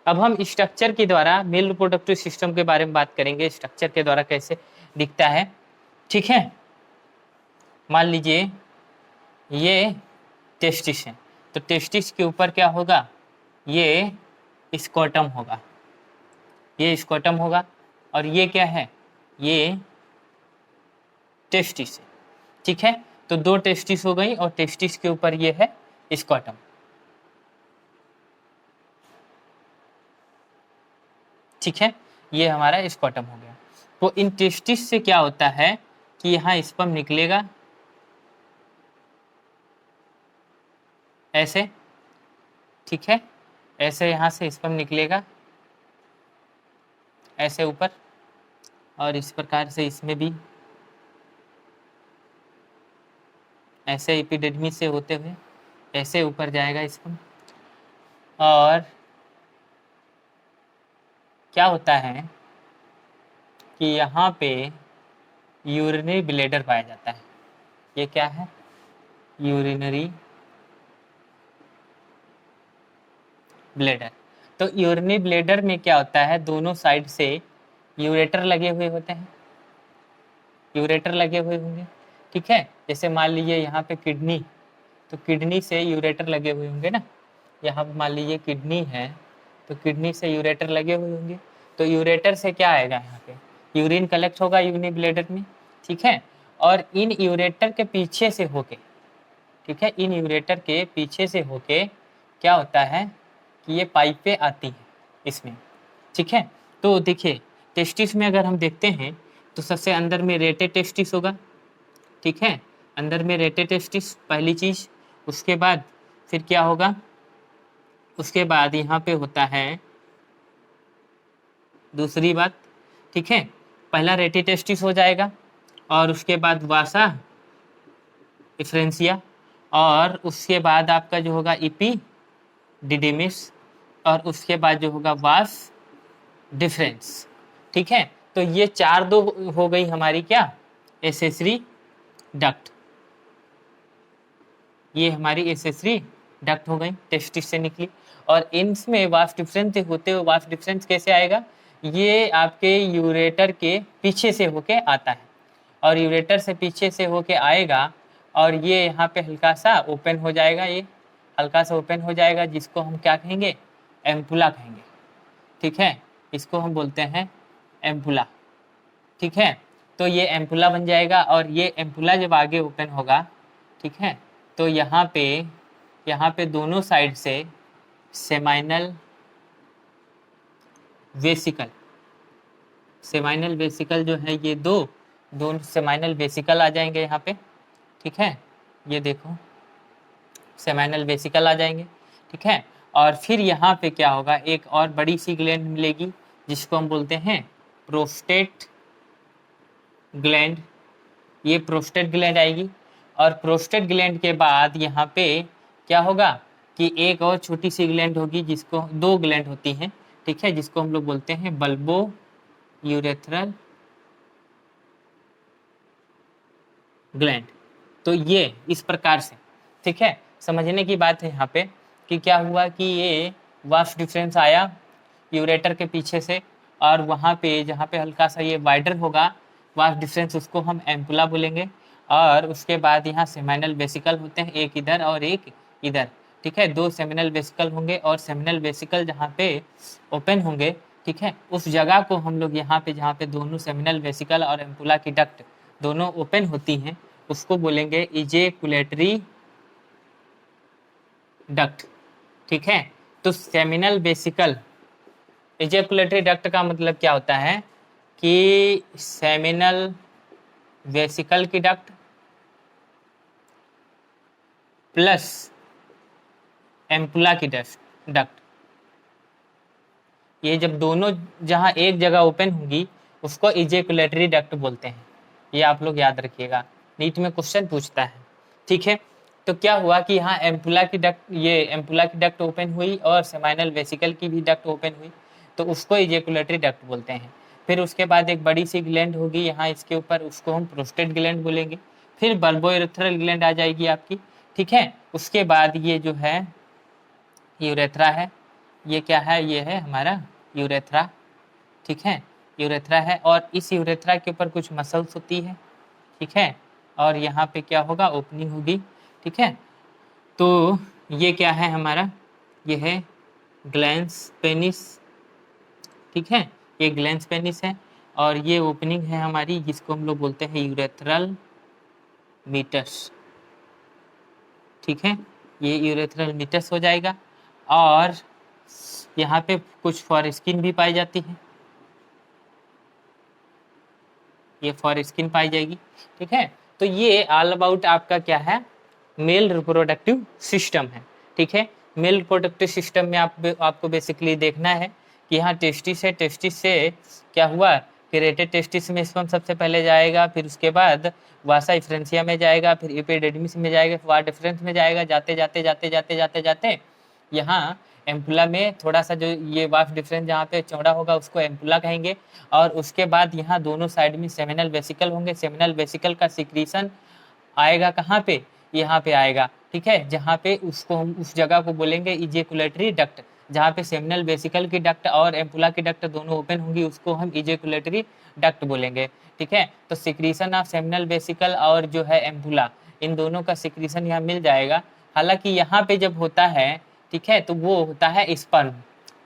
अब हम स्ट्रक्चर के द्वारा मेल रिप्रोडक्टिव सिस्टम के बारे में बात करेंगे, स्ट्रक्चर के द्वारा कैसे दिखता है। ठीक है, मान लीजिए ये टेस्टिस है, तो टेस्टिस के ऊपर क्या होगा, ये स्कोटम होगा, ये स्कोटम होगा, और ये क्या है, ये टेस्टिस है। ठीक है, तो दो टेस्टिस हो गई और टेस्टिस के ऊपर ये है स्कोटम। ठीक है, ये हमारा स्कोटम हो गया। तो इन टेस्टिस से क्या होता है कि यहाँ स्पर्म निकलेगा ऐसे, ठीक है, ऐसे यहाँ से स्पर्म निकलेगा ऐसे ऊपर, और इस प्रकार से इसमें भी ऐसे एपिडिडमी से होते हुए ऐसे ऊपर जाएगा स्पर्म। और क्या होता है कि यहाँ पे यूरिनरी ब्लैडर पाया जाता है। ये क्या है, यूरिनरी ब्लैडर। तो यूरिनरी ब्लैडर में क्या होता है, दोनों साइड से यूरेटर लगे हुए होते हैं, यूरेटर लगे हुए होंगे। ठीक है, जैसे मान लीजिए यहाँ पे किडनी, तो किडनी से यूरेटर लगे हुए होंगे ना, यहाँ पे मान लीजिए किडनी है, तो किडनी से यूरेटर लगे हुए होंगे। तो यूरेटर से क्या आएगा, यहाँ पे यूरिन कलेक्ट होगा यूरिनरी ब्लैडर में। ठीक है, और इन यूरेटर के पीछे से होके, ठीक है, इन यूरेटर के पीछे से होके क्या होता है कि ये पाइपें आती हैं इसमें। ठीक है, तो देखिए टेस्टिस में अगर हम देखते हैं तो सबसे अंदर में रेटे टेस्टिस होगा। ठीक है, अंदर में रेटे टेस्टिस पहली चीज़। उसके बाद फिर क्या होगा, उसके बाद यहाँ पे होता है दूसरी बात। ठीक है, पहला रेटे टेस्टिस हो जाएगा, और उसके बाद वासा डिफरेंशिया, और उसके बाद आपका जो होगा इपीडिडिमिस, और उसके बाद जो होगा वास डिफरेंस। ठीक है, तो ये चार दो हो गई हमारी क्या, एसेसरी डक्ट। ये हमारी एसेसरी डक्ट हो गई, टेस्टिस से निकली। और इनमें वास डिफरेंस होते हुए, वास डिफरेंस कैसे आएगा, ये आपके यूरेटर के पीछे से होके आता है, और यूरेटर से पीछे से होके आएगा, और ये यहाँ पे हल्का सा ओपन हो जाएगा, ये हल्का सा ओपन हो जाएगा, जिसको हम क्या कहेंगे, एम्पुला कहेंगे। ठीक है, इसको हम बोलते हैं एम्पुला। ठीक है, तो ये एम्पुला बन जाएगा, और ये एम्पुला जब आगे ओपन होगा, ठीक है, तो यहाँ पे दोनों साइड से सेमाइनल वेसिकल, सेमाइनल वेसिकल जो है, ये दोनों सेमाइनल वेसिकल आ जाएंगे यहाँ पे। ठीक है, ये देखो सेमाइनल वेसिकल आ जाएंगे। ठीक है, और फिर यहाँ पे क्या होगा, एक और बड़ी सी ग्लैंड मिलेगी जिसको हम बोलते हैं प्रोस्टेट ग्लैंड। ये प्रोस्टेट ग्लैंड आएगी, और प्रोस्टेट ग्लैंड के बाद यहाँ पे क्या होगा कि एक और छोटी सी ग्लैंड होगी, जिसको दो ग्लैंड होती हैं, ठीक है, जिसको हम लोग बोलते हैं बल्बो यूरेथ्रल ग्लैंड। तो ये इस प्रकार से, ठीक है, समझने की बात है यहाँ पे कि क्या हुआ कि ये वास डिफरेंस आया यूरेटर के पीछे से, और वहाँ पे जहाँ पे हल्का सा ये वाइडर होगा वास डिफरेंस, उसको हम एम्पुला बोलेंगे। और उसके बाद यहाँ सेमिनल वेसिकल होते हैं, एक इधर और एक इधर। ठीक है, दो सेमिनल वेसिकल होंगे, और सेमिनल वेसिकल जहाँ पे ओपन होंगे, ठीक है, उस जगह को हम लोग यहाँ पे जहाँ पे दोनों सेमिनल वेसिकल और एम्पुला की डक्ट दोनों ओपन होती हैं, उसको बोलेंगे इजेकुलेटरी डक्ट। ठीक है, तो सेमिनल वेसिकल, इजेकुलेटरी डक्ट का मतलब क्या होता है कि सेमिनल वेसिकल की डक्ट प्लस एम्पुला की डक्ट, ये जब दोनों जहां एक जगह ओपन होंगी उसको इजेकुलेटरी डक्ट बोलते हैं। ये आप लोग याद रखिएगा, नीट में क्वेश्चन पूछता है। ठीक है, तो क्या हुआ कि यहाँ एम्पुला की डक्ट, ये एम्पुला की डक्ट ओपन हुई और सेमाइनल वेसिकल की भी डक्ट ओपन हुई, तो उसको इजेकुलेटरी डक्ट बोलते हैं। फिर उसके बाद एक बड़ी सी ग्लैंड होगी यहाँ इसके ऊपर, उसको हम प्रोस्टेट ग्लैंड बोलेंगे। फिर बल्बोयूरेथ्रल ग्लैंड आ जाएगी आपकी। ठीक है, उसके बाद ये जो है यूरेथ्रा है, ये क्या है, ये है हमारा यूरेथ्रा, ठीक है, यूरेथ्रा है। और इस यूरेथ्रा के ऊपर कुछ मसल्स होती है, ठीक है, और यहाँ पे क्या होगा, ओपनिंग होगी, ठीक है। तो ये क्या है हमारा, ये है ग्लैंस पेनिस, ठीक है, ये ग्लैंस पेनिस है। और ये ओपनिंग है हमारी, जिसको हम लोग बोलते हैं यूरेथ्रल मीटस, ठीक है, ये यूरेथ्रल मीटस हो जाएगा। और यहाँ पे कुछ फॉर स्किन भी पाई जाती है, ये फॉर स्किन पाई जाएगी, ठीक है। तो ये ऑल अबाउट आपका क्या है, मेल रिप्रोडक्टिव सिस्टम है, ठीक है। मेल रिप्रोडक्टिव सिस्टम में आपको बेसिकली देखना है कि यहाँ टेस्टिस है, टेस्टिस से क्या हुआ, क्रेटेड टेस्टिस में स्पर्म सबसे पहले जाएगा, फिर उसके बाद वासा इफ्रेंसिया में जाएगा, फिर एपिडेडमिस में जाएगा, फिर वार डिफरेंस में जाएगा, जाते जाते जाते जाते जाते जाते यहाँ एम्पुला में थोड़ा सा जो ये वाफ डिफरेंस जहाँ पे चौड़ा होगा उसको एम्पुला कहेंगे। और उसके बाद यहाँ दोनों साइड में सेमिनल वेसिकल होंगे, सेमिनल वेसिकल का सिक्रीशन आएगा कहाँ पे, यहाँ पे आएगा, ठीक है, जहाँ पे उसको हम उस जगह को बोलेंगे इजेकुलेटरी डक्ट, जहाँ पे सेमिनल वेसिकल की डक्ट और एम्पुला की डक्ट दोनों ओपन होंगी, उसको हम इजेकुलेटरी डक्ट बोलेंगे, ठीक है। तो सिक्रीशन ऑफ सेमिनल वेसिकल और जो है एम्पुला, इन दोनों का सिक्रीशन यहाँ मिल जाएगा। हालांकि यहाँ पे जब होता है, ठीक है, तो वो होता है स्पर्म,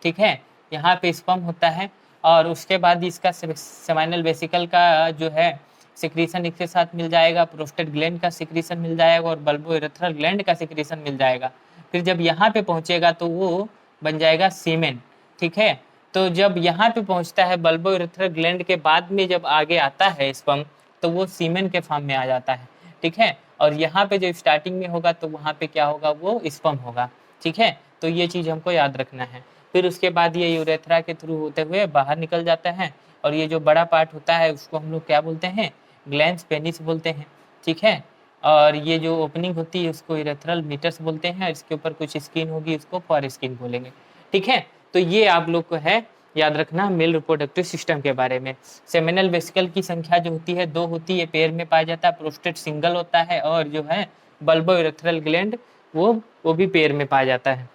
ठीक है, यहाँ पे स्पर्म होता है। और उसके बाद इसका सेमिनल वेसिकल का जो है सिक्रीशन इसके साथ मिल जाएगा, प्रोस्टेट ग्लैंड का सिक्रीशन मिल जाएगा और बल्बो इरेथ्रल ग्लैंड का सिक्रीशन मिल जाएगा। फिर जब यहाँ पे पहुँचेगा तो वो बन जाएगा सीमेन, ठीक है। तो जब यहाँ पे पहुँचता है बल्बो इरेथ्रल ग्लैंड के बाद में जब आगे आता है स्पर्म, तो वो सीमेन के फॉर्म में आ जाता है, ठीक है। और यहाँ पे जो स्टार्टिंग में होगा तो वहाँ पे क्या होगा, वो स्पर्म होगा, ठीक है। तो ये चीज़ हमको याद रखना है। फिर उसके बाद ये यूरेथ्रा के थ्रू होते हुए बाहर निकल जाता है, और ये जो बड़ा पार्ट होता है उसको हम लोग क्या बोलते हैं, ग्लैंस पेनिस बोलते हैं, ठीक है। और ये जो ओपनिंग होती है उसको यूरेथ्रल मीटस बोलते हैं, इसके ऊपर कुछ स्किन होगी उसको फॉर स्किन बोलेंगे, ठीक है। तो ये आप लोग को है याद रखना मेल रिप्रोडक्टिव सिस्टम के बारे में। सेमिनल वेसिकल की संख्या जो होती है 2 होती है, पेयर में पाया जाता है, प्रोस्टेट सिंगल होता है, और जो है बल्बो यूरेथ्रल ग्लैंड वो भी पेयर में पाया जाता है।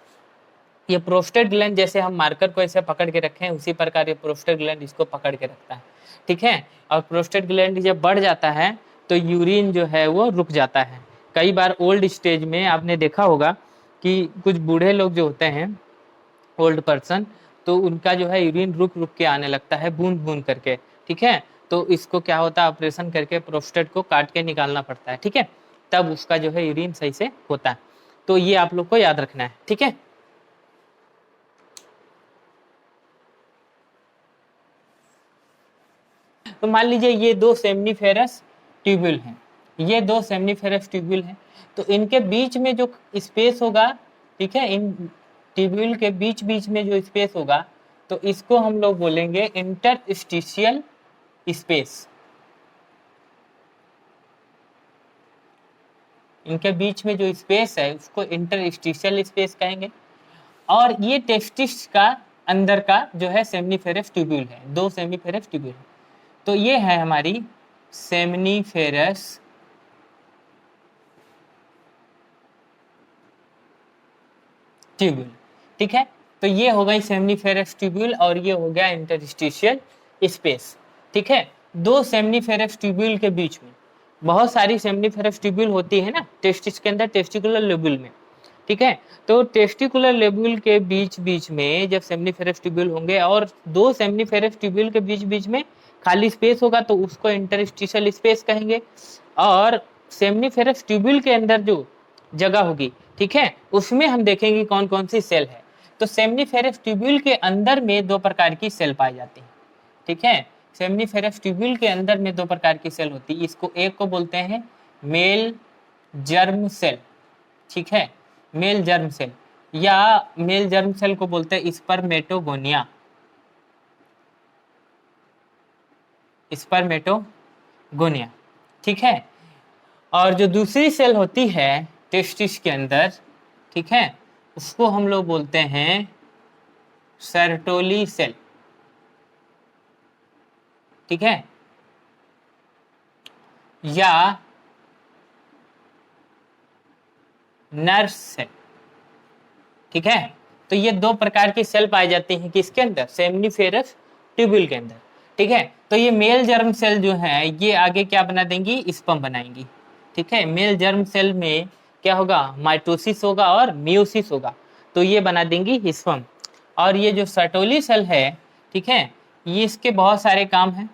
ये प्रोस्टेट ग्लैंड जैसे हम मार्कर को ऐसे पकड़ के रखे हैं, उसी प्रकार ये प्रोस्टेट ग्लैंड इसको पकड़ के रखता है, ठीक है। और प्रोस्टेट ग्लैंड जब बढ़ जाता है तो यूरिन जो है वो रुक जाता है। कई बार ओल्ड स्टेज में आपने देखा होगा कि कुछ बूढ़े लोग जो होते हैं, ओल्ड पर्सन, तो उनका जो है यूरिन रुक रुक के आने लगता है, बूंद बूंद करके, ठीक है। तो इसको क्या होता है, ऑपरेशन करके प्रोस्टेट को काट के निकालना पड़ता है, ठीक है, तब उसका जो है यूरिन सही से होता है। तो ये आप लोग को याद रखना है, ठीक है। तो मान लीजिए ये 2 सेमनीफेरस ट्यूब्यूल हैं, ये 2 सेमनीफेरस ट्यूब्यूल हैं, तो इनके बीच में जो स्पेस होगा, ठीक है, इन ट्यूब्यूल के बीच बीच में जो स्पेस होगा, तो इसको हम लोग बोलेंगे इंटरस्टिशियल स्पेस, इनके बीच में जो स्पेस है उसको इंटरस्टिशियल स्पेस कहेंगे। और ये टेस्टिस का अंदर का जो है सेमनीफेरस ट्यूब्यूल है, 2 सेमनीफेरस ट्यूब्यूल है। तो ये है हमारी सेमनीफेरस ट्यूब्यूल, ठीक है। तो ये हो गई सेमनीफेरस ट्यूब्यूल और ये हो गया इंटरस्टिशियल स्पेस, ठीक है। 2 सेमनीफेरस ट्यूब्यूल के बीच में बहुत सारी सेमनीफेरस ट्यूब्यूल होती है ना टेस्टिस के अंदर, टेस्टिकुलर लोब्यूल में, ठीक है। तो टेस्टिकुलर लोब्यूल के बीच बीच में जब सेमनीफेरस ट्यूब्यूल होंगे और 2 सेमनीफेरस ट्यूब्यूल के बीच बीच में खाली स्पेस होगा तो उसको इंटरस्टिशियल स्पेस कहेंगे। और सेमनीफेरस ट्यूब्यूल के अंदर जो जगह होगी, ठीक है, उसमें हम देखेंगे कौन कौन सी सेल है। तो सेमनीफेरस ट्यूब्यूल के अंदर में 2 प्रकार की सेल पाई जाती है, ठीक है। सेमनीफेरस ट्यूब्यूल के अंदर में 2 प्रकार की सेल होती है, इसको एक को बोलते हैं मेल जर्म सेल, ठीक है, मेल जर्म सेल, या मेल जर्म सेल को बोलते हैं स्पर्मेटोगोनिया, स्पर्मेटोगोनिया, ठीक है। और जो दूसरी सेल होती है टेस्टिस के अंदर, ठीक है, उसको हम लोग बोलते हैं सर्टोली सेल, ठीक है, या नर्स सेल, ठीक है। तो ये दो प्रकार की सेल पाई जाती हैं किसके अंदर, सेमनीफेरस ट्यूब्यूल के अंदर। ठीक है, तो ये मेल जर्म सेल जो है ये आगे क्या बना देंगी, स्पर्म बनाएंगी। ठीक है, मेल जर्म सेल में क्या होगा, माइटोसिस होगा और मियोसिस होगा, तो ये बना देंगी स्पर्म। और ये जो सर्टोली सेल है, ठीक है, ये इसके बहुत सारे काम हैं।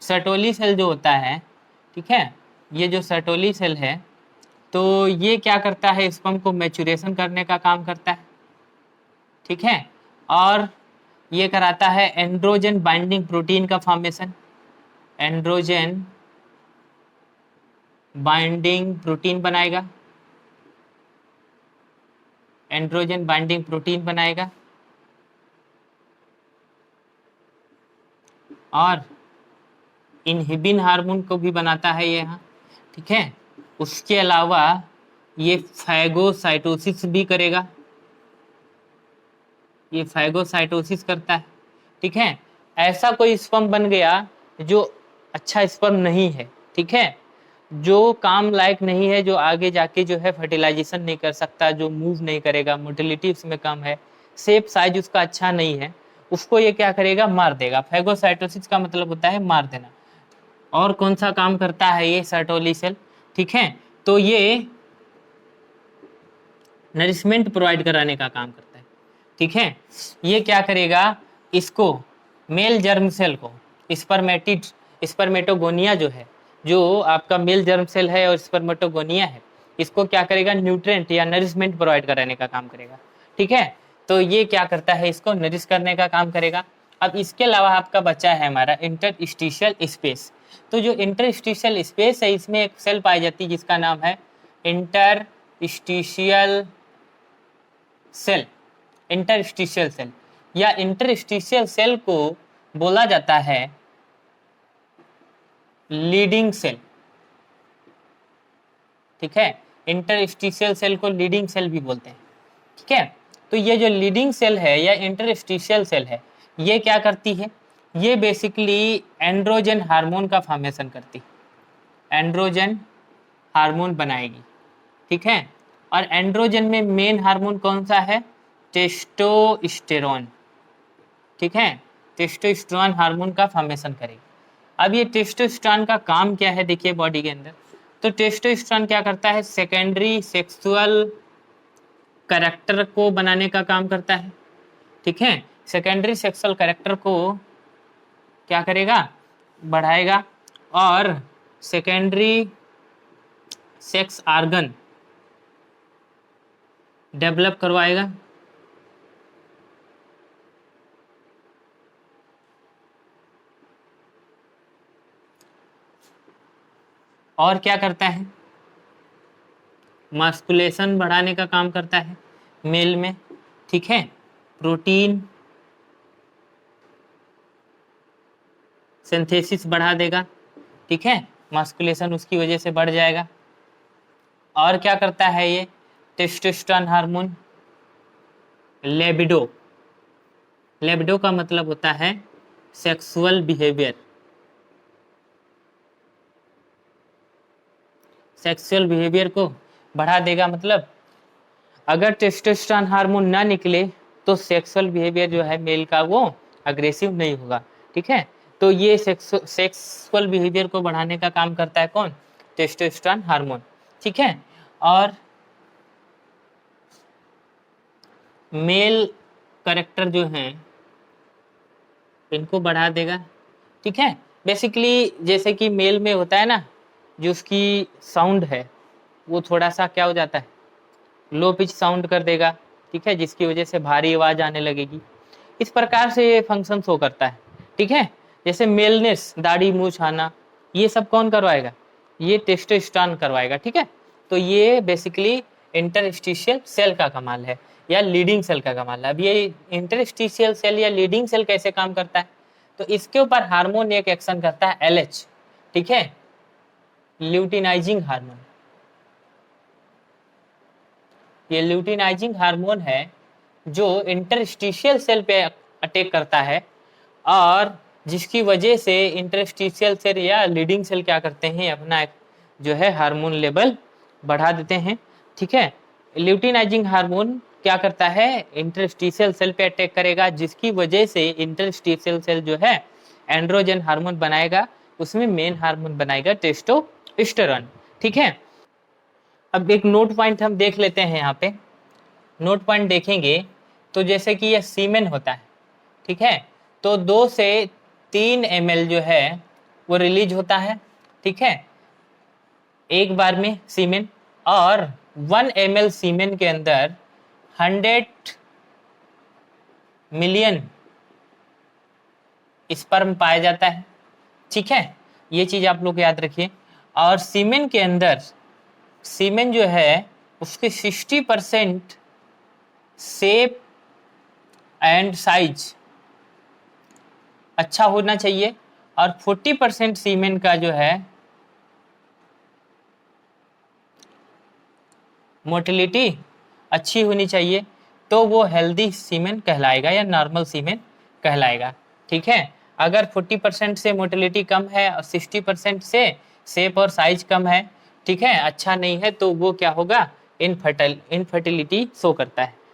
सर्टोली सेल जो होता है, ठीक है, ये जो सर्टोली सेल है तो ये क्या करता है, स्पर्म को मैचुरेशन करने का काम करता है। ठीक है, और ये कराता है एंड्रोजन बाइंडिंग प्रोटीन का फॉर्मेशन। एंड्रोजन बाइंडिंग प्रोटीन बनाएगा, एंड्रोजन बाइंडिंग प्रोटीन बनाएगा। और इनहिबिन हार्मोन को भी बनाता है ये यहाँ। ठीक है, उसके अलावा ये फैगोसाइटोसिस भी करेगा, ये फैगोसाइटोसिस करता है। ठीक है, ऐसा कोई स्पर्म बन गया जो अच्छा स्पर्म नहीं है, ठीक है, जो काम लायक नहीं है, जो आगे जाके जो है फर्टिलाइजेशन नहीं कर सकता, जो मूव नहीं करेगा, मोटिलिटी उसमें कम है, शेप साइज उसका अच्छा नहीं है, उसको ये क्या करेगा, मार देगा। फैगोसाइटोसिस का मतलब होता है मार देना। और कौन सा काम करता है ये सर्टोली सेल, ठीक है, तो ये नरिशमेंट प्रोवाइड कराने का काम करता है। ठीक है, ये क्या करेगा, इसको मेल जर्म सेल को, स्पर्मेटोगोनिया जो है, जो आपका मेल जर्म सेल है और स्पर्मेटोगोनिया है, इसको क्या करेगा, न्यूट्रिएंट या नरिशमेंट प्रोवाइड कराने का काम करेगा। ठीक है, तो ये क्या करता है, इसको नरिश करने का काम करेगा। अब इसके अलावा आपका बचा है हमारा इंटरस्टिशियल स्पेस। तो जो इंटरस्टिशियल स्पेस है, इसमें एक सेल पाई जाती है जिसका नाम है इंटरस्टिशियल सेल। इंटरस्टिशियल सेल या इंटरस्टिशियल सेल को बोला जाता है लीडिंग सेल। ठीक है, इंटरस्टिशियल सेल को लीडिंग सेल भी बोलते हैं। ठीक है, तो ये जो लीडिंग सेल है या इंटरस्टिशियल सेल है, ये क्या करती है, ये बेसिकली एंड्रोजन हार्मोन का फॉर्मेशन करती है, एंड्रोजन हार्मोन बनाएगी। ठीक है, और एंड्रोजन में मेन हार्मोन कौन सा है, टेस्टोस्टेरोन। ठीक है, टेस्टोस्टेरोन हार्मोन का फॉर्मेशन करेगी। अब ये टेस्टोस्टेरोन का काम क्या है, देखिए बॉडी के अंदर, तो टेस्टोस्टेरोन क्या करता है, सेकेंडरी सेक्सुअल कैरेक्टर को बनाने का काम करता है। ठीक है, सेकेंडरी सेक्सुअल कैरेक्टर को क्या करेगा, बढ़ाएगा, और सेकेंडरी सेक्स ऑर्गन डेवलप करवाएगा। और क्या करता है, मस्कुलेशन बढ़ाने का काम करता है मेल में। ठीक है, प्रोटीन सिंथेसिस बढ़ा देगा। ठीक है, मस्कुलेशन उसकी वजह से बढ़ जाएगा। और क्या करता है ये टेस्टोस्टेरोन हार्मोन, लेबिडो। लेबिडो का मतलब होता है सेक्सुअल बिहेवियर। सेक्सुअल बिहेवियर को बढ़ा देगा, मतलब अगर टेस्टोस्टेरोन हार्मोन ना निकले तो सेक्सुअल बिहेवियर जो है मेल का वो अग्रेसिव नहीं होगा। ठीक है, तो ये सेक्सुअल बिहेवियर को बढ़ाने का काम करता है कौन, टेस्टोस्टेरोन हार्मोन। ठीक है, और मेल कैरेक्टर जो हैं इनको बढ़ा देगा। ठीक है, बेसिकली जैसे कि मेल में होता है ना, जो उसकी साउंड है वो थोड़ा सा क्या हो जाता है, लो पिच साउंड कर देगा। ठीक है, जिसकी वजह से भारी आवाज आने लगेगी। इस प्रकार से ये फंक्शन शो करता है। ठीक है, जैसे मेलनेस, दाढ़ी मूछ आना, ये सब कौन करवाएगा, ये टेस्टोस्टेरोन करवाएगा। ठीक है, तो ये बेसिकली इंटरस्टिशियल सेल का कमाल है या लीडिंग सेल का कमाल है। अब ये इंटरस्टिशियल सेल या लीडिंग सेल कैसे काम करता है, तो इसके ऊपर हार्मोन एक एक्शन करता है LH। ठीक है, ल्यूटिनाइजिंग हार्मोन। ये ल्यूटिनाइजिंग हार्मोन है जो इंटरस्टिशियल सेल पे अटैक करता है, और जिसकी वजह से इंटरस्टिशियल सेल या लीडिंग सेल क्या करते हैं, अपना जो है हार्मोन लेवल बढ़ा देते हैं। ठीक है, ल्यूटिनाइजिंग हार्मोन क्या करता है, इंटरस्टिशियल सेल पे अटैक करेगा, जिसकी वजह से इंटरस्टिशियल सेल जो है एंड्रोजन हार्मोन बनाएगा, उसमें मेन हार्मोन बनाएगा टेस्टोस्टेरोन। ठीक है, अब एक नोट पॉइंट हम देख लेते हैं। यहाँ पे नोट पॉइंट देखेंगे तो जैसे कि यह सीमेन होता है, ठीक है, तो 2 से 3 ml जो है वो रिलीज होता है, ठीक है, एक बार में सीमेन। और 1 ml सीमेन के अंदर 100 मिलियन स्पर्म पाया जाता है। ठीक है, ये चीज आप लोग याद रखिए। और सीमेन के अंदर, सीमेन जो है उसके 60% शेप एंड साइज अच्छा होना चाहिए, और 40% सीमेन का जो है मोटिलिटी अच्छी होनी चाहिए, तो वो हेल्दी सीमेन कहलाएगा या नॉर्मल सीमेन कहलाएगा। ठीक है, अगर 40% से मोटिलिटी कम है और 60% से शेप और साइज कम है, ठीक है, अच्छा नहीं है, तो वो क्या होगा, इनफर्टिलिटी शो करता है।